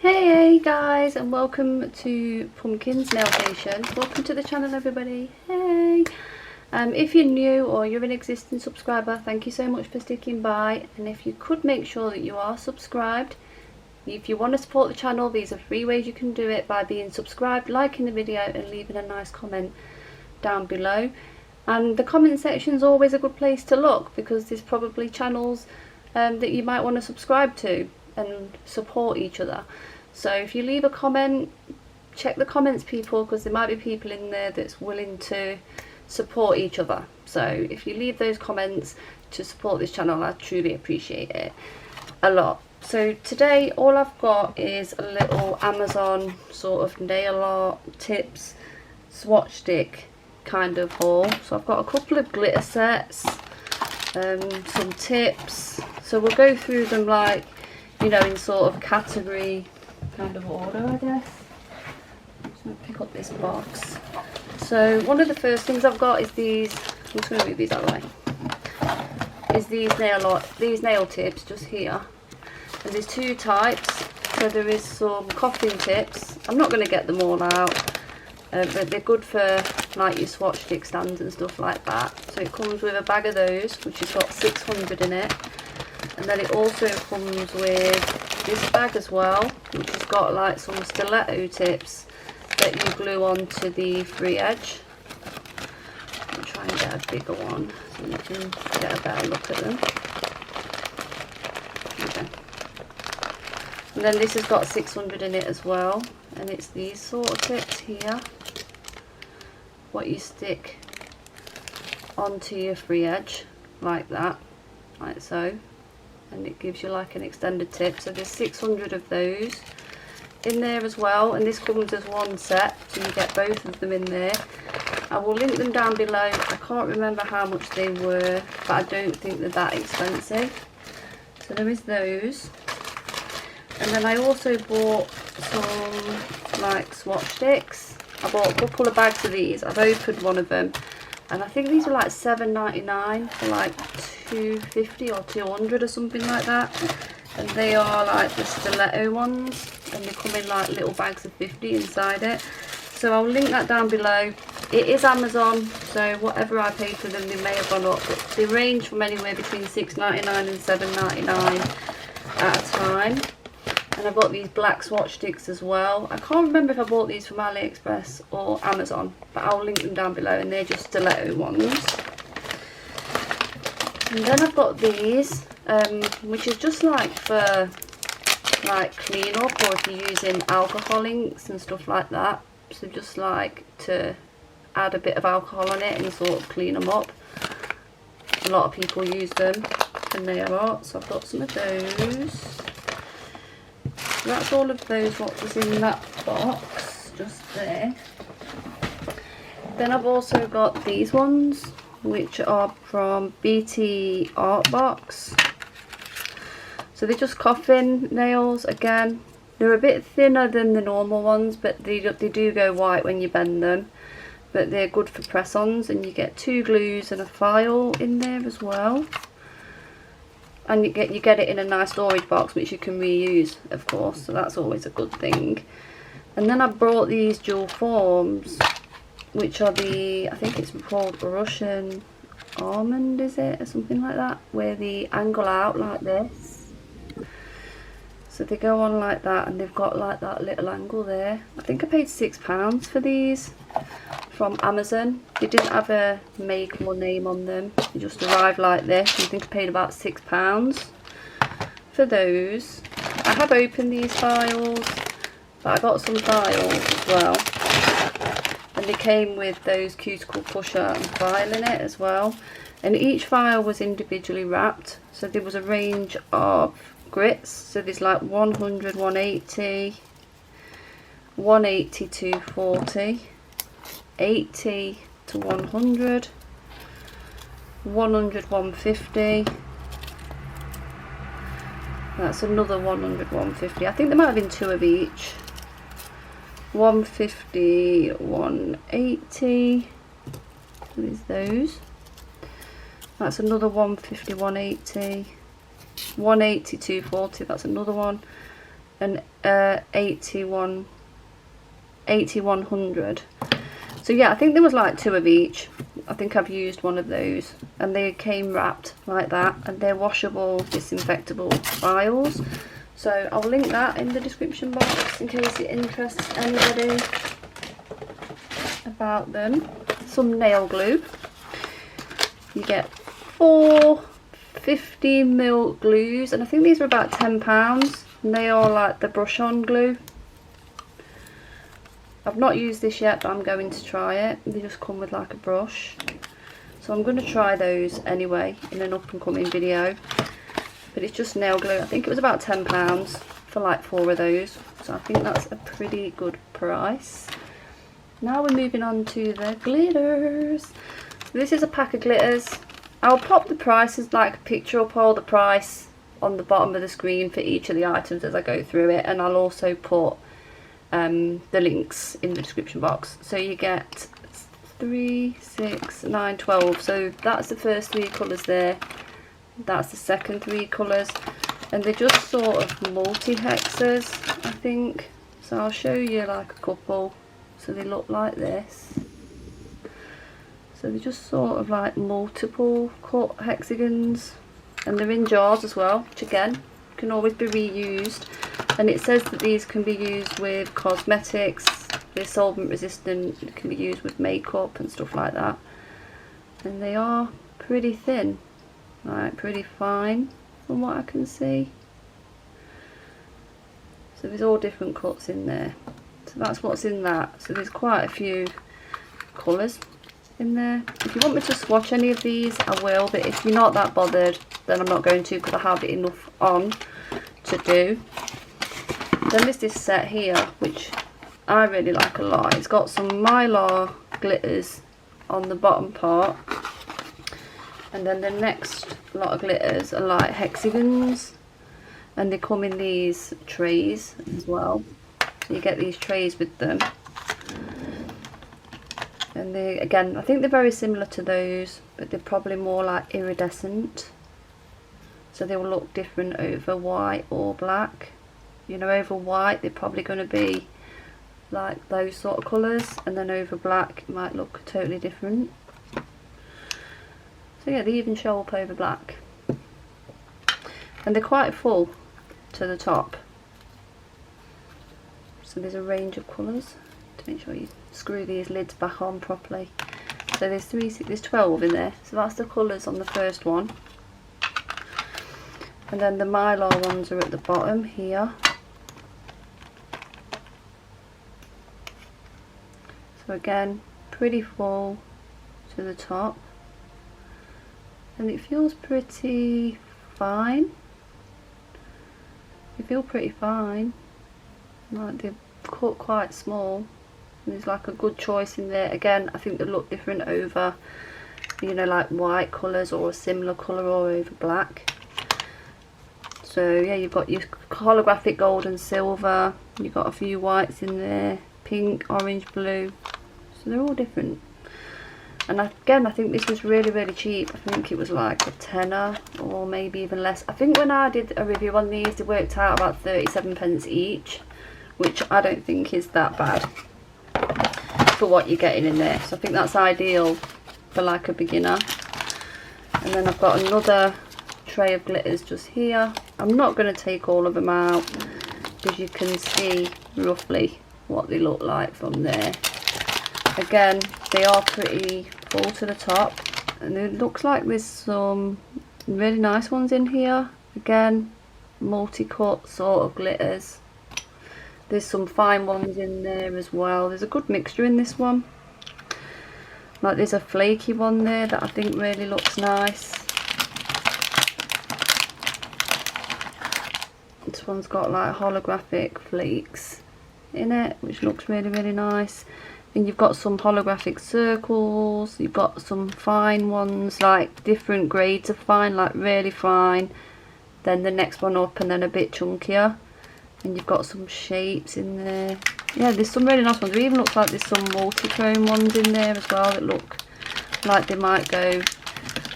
Hey guys, and welcome to Pumpkin's Nail Station. Welcome to the channel, everybody. Hey! If you're new or you're an existing subscriber, thank you so much for sticking by. And if you could make sure that you are subscribed. If you want to support the channel, these are 3 ways you can do it: by being subscribed, liking the video and leaving a nice comment down below. And the comment section is always a good place to look, because there's probably channels that you might want to subscribe to and support each other. So if you leave a comment, check the comments, people, because there might be people in there that's willing to support each other. So if you leave those comments to support this channel, I truly appreciate it a lot. So today all I've got is a little Amazon sort of nail art tips swatch stick kind of haul. So I've got a couple of glitter sets, some tips, so we'll go through them, like, you know, in sort of category kind of order, I guess. So I'll pick up this box. So one of the first things I've got is these. I'm just going to move these out of the way. Is these nail tips just here, and there's 2 types. So there is some coffin tips. I'm not going to get them all out, but they're good for like your swatch stick stands and stuff like that. So it comes with a bag of those, which has got 600 in it. And then it also comes with this bag as well, which has got like some stiletto tips that you glue onto the free edge. I'll try and get a bigger one so you can get a better look at them. Okay. And then this has got 600 in it as well, and it's these sort of tips here, what you stick onto your free edge like that, like so. And it gives you like an extended tip. So there's 600 of those in there as well, and this comes as one set, so you get both of them in there. I will link them down below. I can't remember how much they were, but I don't think they're that expensive. So there is those. And then I also bought some like swatch sticks. I bought a couple of bags of these. I've opened one of them, and I think these are like $7.99 for like 250 or 200 or something like that. And they are like the stiletto ones, and they come in like little bags of 50 inside it. So I'll link that down below. It is Amazon, so whatever I paid for them, they may have gone up, but they range from anywhere between $6.99 and $7.99 at a time. And I've got these black swatch sticks as well. I can't remember if I bought these from AliExpress or Amazon, but I'll link them down below, and they're just stiletto ones. And then I've got these, which is just like for like clean up, or if you're using alcohol inks and stuff like that. So just like to add a bit of alcohol on it and sort of clean them up. A lot of people use them for nail art, so I've got some of those. So that's all of those, what was in that box just there. Then I've also got these ones, which are from BT Art Box. So they're just coffin nails again. They're a bit thinner than the normal ones, but they do go white when you bend them. But they're good for press-ons, and you get 2 glues and a file in there as well. And you get it in a nice storage box, which you can reuse, of course, so that's always a good thing. And then I brought these dual forms, which are the, I think it's called Russian almond, is it, or something like that, where they angle out like this. So they go on like that, and they've got like that little angle there. I think I paid £6 for these from Amazon. They didn't have a make or name on them. They just arrived like this. I think I paid about £6 for those. I have opened these files, but I got some files as well. And they came with those cuticle pusher and file in it as well. And each file was individually wrapped. So there was a range of grits. So there's like 100, 180, 180 to 40, 80 to 100, 100, 150. That's another 100, 150. I think there might have been 2 of each. 150, 180. There's those. That's another 150, 180. 180, 240. That's another one. and 8100. So yeah, I think there was like 2 of each. I think I've used one of those, and they came wrapped like that, and they're washable, disinfectable vials. So I'll link that in the description box in case it interests anybody about them. Some nail glue. You get 4 50ml glues, and I think these are about £10, and they are like the brush on glue. I've not used this yet, but I'm going to try it. They just come with like a brush, so I'm going to try those anyway in an up and coming video. But it's just nail glue. I think it was about £10 for like 4 of those, so I think that's a pretty good price. Now we're moving on to the glitters. So this is a pack of glitters. I'll pop the prices, like a picture up all the price on the bottom of the screen for each of the items as I go through it, and I'll also put the links in the description box. So you get 3, 6, 9, 12. So that's the first 3 colours there. That's the second 3 colours, and they're just sort of multi-hexes, I think. So I'll show you like a couple. So they look like this. So they're just sort of like multiple cut hexagons, and they're in jars as well, which again can always be reused. And it says that these can be used with cosmetics, they're solvent resistant, it can be used with makeup and stuff like that. And they are pretty thin, like pretty fine from what I can see. So there's all different cuts in there. So that's what's in that. So there's quite a few colours in there. If you want me to swatch any of these, I will, but if you're not that bothered, then I'm not going to, because I have enough on to do. Then there's this set here, which I really like a lot. It's got some mylar glitters on the bottom part, and then the next lot of glitters are like hexagons, and they come in these trays as well. So you get these trays with them, and they, again, I think they're very similar to those, but they're probably more like iridescent, so they will look different over white or black. You know, over white they're probably going to be like those sort of colours, and then over black it might look totally different. So yeah, they even show up over black, and they're quite full to the top. So there's a range of colours to make sure you screw these lids back on properly. So there's 12 in there, so that's the colours on the first one. And then the mylar ones are at the bottom here. So again, pretty full to the top, and it feels pretty fine. They feel pretty fine, like they're cut quite small. And there's like a good choice in there. Again, I think they look different over, you know, like white colours or a similar colour, or over black. So yeah, you've got your holographic gold and silver, you've got a few whites in there, pink, orange, blue. So they're all different. And again, I think this was really cheap. I think it was like a tenner or maybe even less. I think when I did a review on these, they worked out about 37p each, which I don't think is that bad for what you're getting in there. So I think that's ideal for like a beginner. And then I've got another tray of glitters just here. I'm not going to take all of them out, because you can see roughly what they look like from there. Again, they are pretty full to the top, and it looks like there's some really nice ones in here. Again, multi-cut sort of glitters. There's some fine ones in there as well. There's a good mixture in this one. Like there's a flaky one there that I think really looks nice. This one's got like holographic flakes in it, which looks really nice. And you've got some holographic circles, you've got some fine ones, like different grades of fine, like really fine, then the next one up, and then a bit chunkier. And you've got some shapes in there. Yeah, there's some really nice ones. It even looks like there's some multi-chrome ones in there as well that look like they might go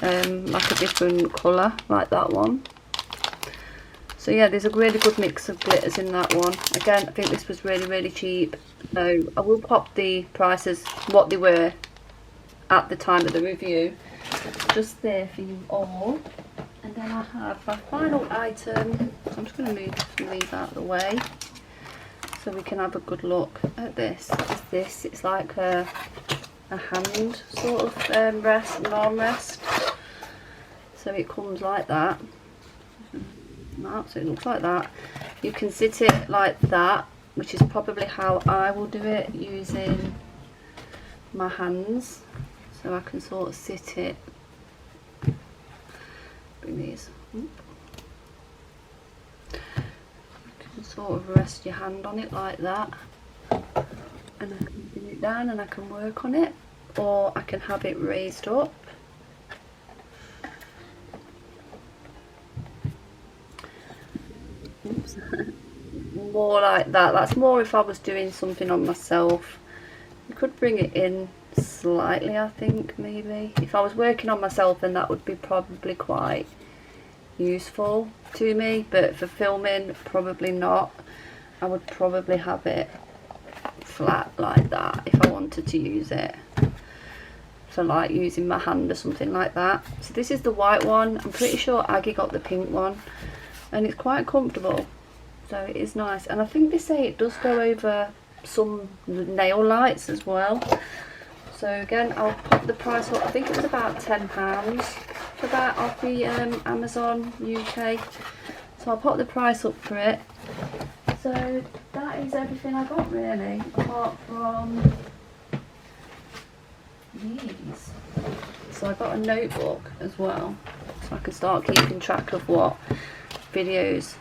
like a different colour, like that one. So yeah, there's a really good mix of glitters in that one. Again, I think this was really cheap. So I will pop the prices what they were at the time of the review just there for you all. And then I have my final item. So I'm just going to move some of these out of the way so we can have a good look at this. It's like a hand sort of rest and armrest. So it comes like that. So it looks like that. You can sit it like that, which is probably how I will do it, using my hands. So I can sort of sit it. Bring these up. You can sort of rest your hand on it like that, and I can bring it down and I can work on it, or I can have it raised up. Oops. More like that. That's more if I was doing something on myself. You could bring it in slightly, I think, maybe. If I was working on myself, then that would be probably quite useful to me, but for filming, probably not. I would probably have it flat like that if I wanted to use it. So like using my hand or something like that. So this is the white one. I'm pretty sure Aggie got the pink one. And it's quite comfortable, so it is nice. And I think they say it does go over some nail lights as well. So again, I'll pop the price up. I think it was about £10 for that off the Amazon UK. So I'll pop the price up for it. So that is everything I got really, apart from these. So I got a notebook as well, so I can start keeping track of what videos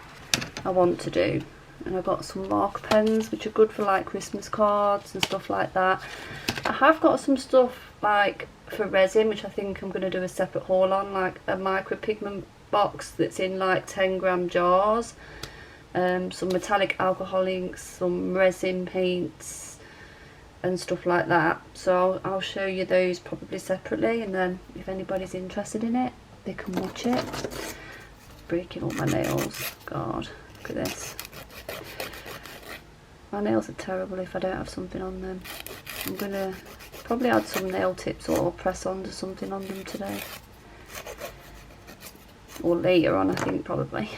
I want to do. And I've got some marker pens which are good for like Christmas cards and stuff like that. I have got some stuff like for resin, which I think I'm going to do a separate haul on, like a micro pigment box that's in like 10-gram jars, some metallic alcohol inks, some resin paints and stuff like that. So I'll show you those probably separately, and then if anybody's interested in it, they can watch it. Breaking all my nails. God, look at this. My nails are terrible if I don't have something on them. I'm gonna probably add some nail tips or press on to something on them today, or later on, I think, probably.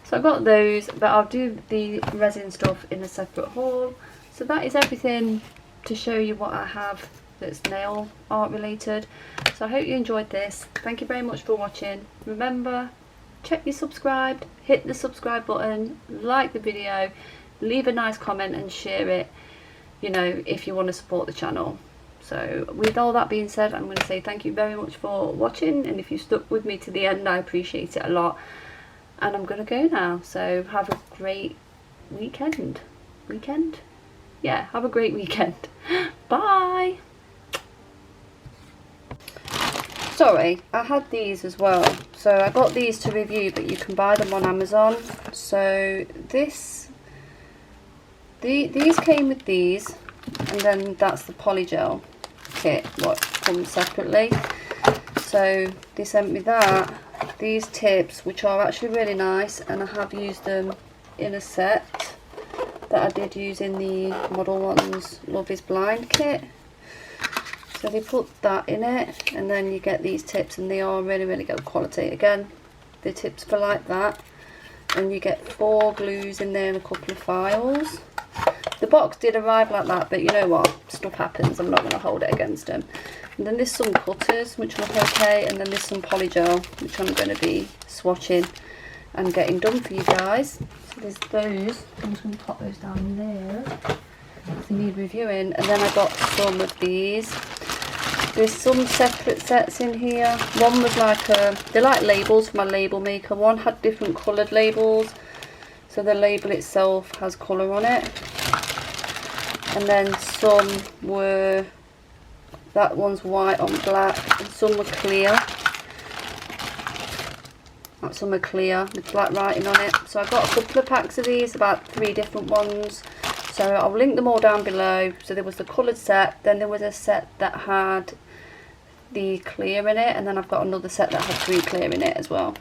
So I got those, but I'll do the resin stuff in a separate haul. So that is everything to show you what I have that's nail art related. So I hope you enjoyed this. Thank you very much for watching. Remember, check you're subscribed, hit the subscribe button, like the video, leave a nice comment and share it, you know, if you want to support the channel. So with all that being said, I'm going to say thank you very much for watching, and if you stuck with me to the end, I appreciate it a lot. And I'm going to go now, so have a great weekend. Yeah, have a great weekend. Bye. Sorry, I had these as well. So I got these to review, but you can buy them on Amazon. So these came with these, and then that's the Polygel kit, what comes separately. So they sent me these tips, which are actually really nice, and I have used them in a set that I did use in the Model Ones Love is Blind kit. So they put that in it, and then you get these tips, and they are really good quality. Again, the tips for like that, and you get 4 glues in there and a couple of files. The box did arrive like that, but you know what, stuff happens. I'm not going to hold it against them. And then there's some cutters which look okay, and then there's some Polygel which I'm going to be swatching and getting done for you guys. So there's those. I'm just going to pop those down there if they need reviewing. And then I got some of these. There's some separate sets in here. One was like they're like labels for my label maker. One had different coloured labels, so the label itself has colour on it. And then some were, that one's white on black, and some were clear. Some are clear with black writing on it. So I got a couple of packs of these, about 3 different ones. So I'll link them all down below. So there was the coloured set, then there was a set that had the clear in it, and then I've got another set that had 3 clear in it as well.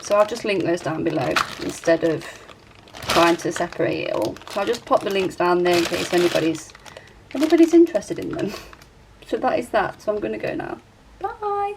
So I'll just link those down below instead of trying to separate it all. So I'll just pop the links down there in case anybody's interested in them. So that is that. So I'm going to go now. Bye.